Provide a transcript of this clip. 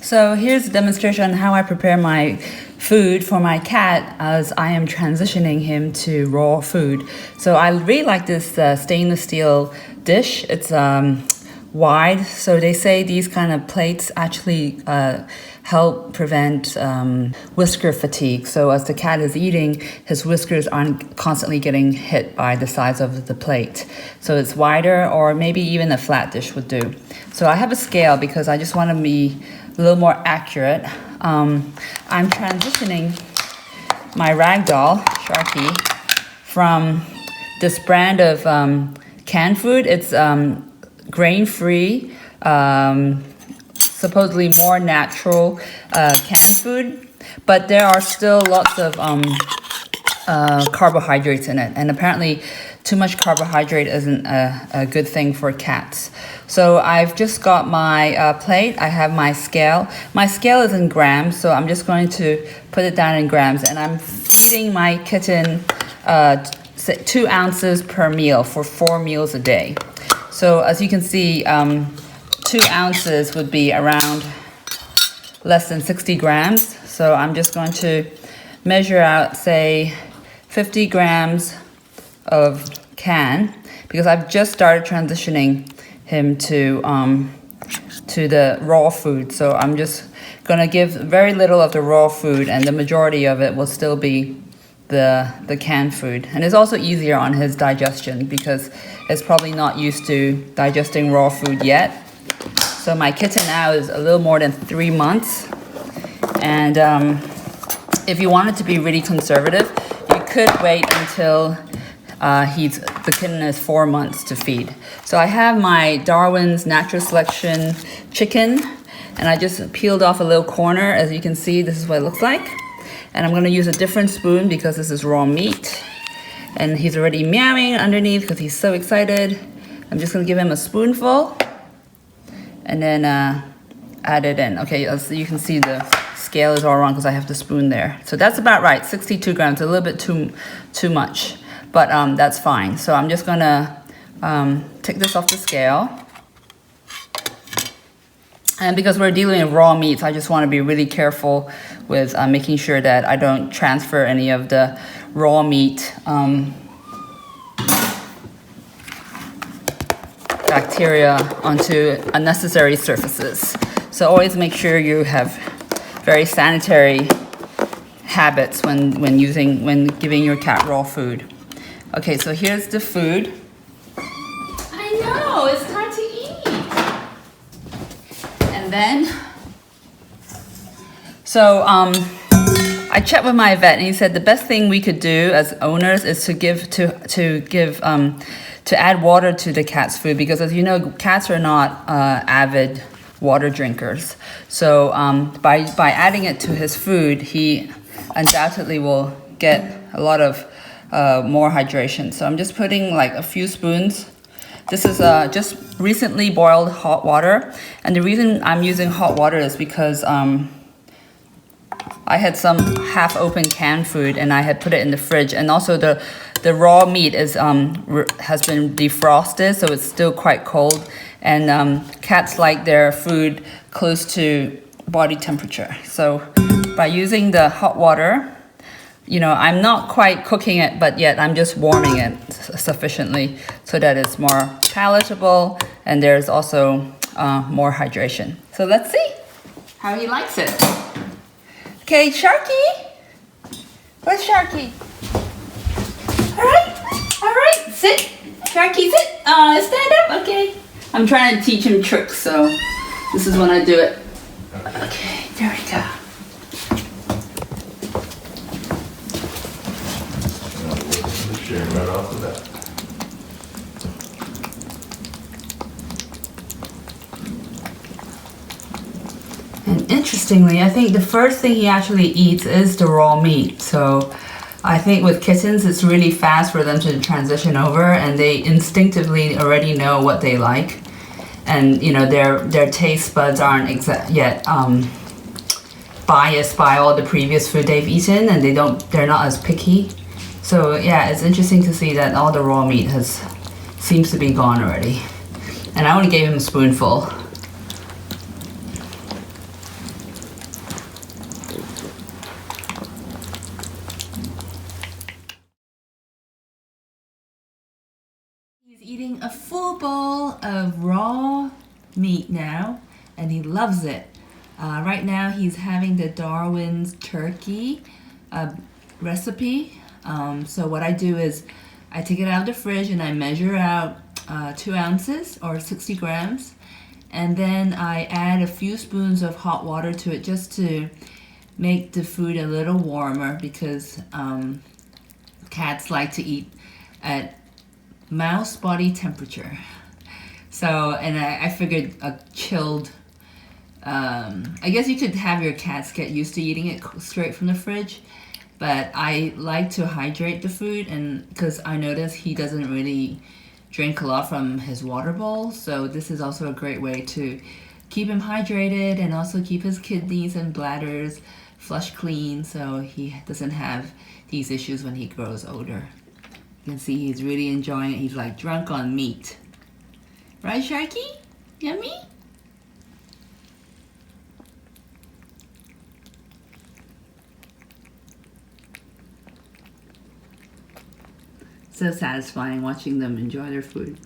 So here's a demonstration on how I prepare my food for my cat as I am transitioning him to raw food. So I really like this stainless steel dish. It's wide, so they say these kind of plates actually help prevent whisker fatigue. So as the cat is eating, his whiskers aren't constantly getting hit by the size of the plate. So it's wider, or maybe even a flat dish would do. So I have a scale because I just want to be a little more accurate. I'm transitioning my ragdoll, Sharky, from this brand of canned food. It's grain-free, supposedly more natural canned food, but there are still lots of carbohydrates in it, and apparently too much carbohydrate isn't a good thing for cats. So I've just got my plate. I have my scale. My scale is in grams, so I'm just going to put it down in grams, and I'm feeding my kitten 2 ounces per meal for 4 meals a day. So as you can see, 2 ounces would be around less than 60 grams. So I'm just going to measure out, say, 50 grams of can, because I've just started transitioning him to the raw food. So I'm just gonna give very little of the raw food, and the majority of it will still be the canned food. And it's also easier on his digestion because it's probably not used to digesting raw food yet. So my kitten now is a little more than 3 months, and if you wanted to be really conservative, you could wait until the kitten is 4 months to feed. So I have my Darwin's Natural Selection chicken, and I just peeled off a little corner. As you can see, this is what it looks like. And I'm gonna use a different spoon because this is raw meat. And he's already meowing underneath because he's so excited. I'm just gonna give him a spoonful and then add it in. Okay, so you can see the scale is all wrong because I have the spoon there. So that's about right, 62 grams, a little bit too much, but that's fine. So I'm just gonna take this off the scale. And because we're dealing with raw meats, I just want to be really careful with making sure that I don't transfer any of the raw meat bacteria onto unnecessary surfaces. So always make sure you have very sanitary habits when giving your cat raw food. Okay, so here's the food. I know, it's time to eat. And then, so I checked with my vet, and he said the best thing we could do as owners is to add water to the cat's food, because as you know, cats are not avid water drinkers. So by adding it to his food, he undoubtedly will get a lot of more hydration. So I'm just putting like a few spoons. This is just recently boiled hot water, and the reason I'm using hot water is because I had some half-open canned food and I had put it in the fridge, and also the raw meat has been defrosted, so it's still quite cold, and cats like their food close to body temperature. So by using the hot water, you know, I'm not quite cooking it, but yet I'm just warming it sufficiently so that it's more palatable, and there's also more hydration. So let's see how he likes it. Okay, Sharky. Where's Sharky? All right, sit. Sharky, sit. Stand up, okay. I'm trying to teach him tricks, so this is when I do it. Okay, there we go. Right off the bat. And interestingly, I think the first thing he actually eats is the raw meat. So I think with kittens, it's really fast for them to transition over, and they instinctively already know what they like. And you know, their taste buds aren't yet biased by all the previous food they've eaten, and they're not as picky. So yeah, it's interesting to see that all the raw meat seems to be gone already. And I only gave him a spoonful. and he loves it. Right now he's having the Darwin's turkey recipe. So what I do is I take it out of the fridge and I measure out 2 ounces or 60 grams, and then I add a few spoons of hot water to it just to make the food a little warmer, because cats like to eat at mouse body temperature. So, and I figured a chilled, I guess you could have your cats get used to eating it straight from the fridge, but I like to hydrate the food, and because I notice he doesn't really drink a lot from his water bowl, so this is also a great way to keep him hydrated and also keep his kidneys and bladders flush clean, so he doesn't have these issues when he grows older. You can see he's really enjoying it. He's like drunk on meat. Right, Sharky? Yummy? So satisfying watching them enjoy their food.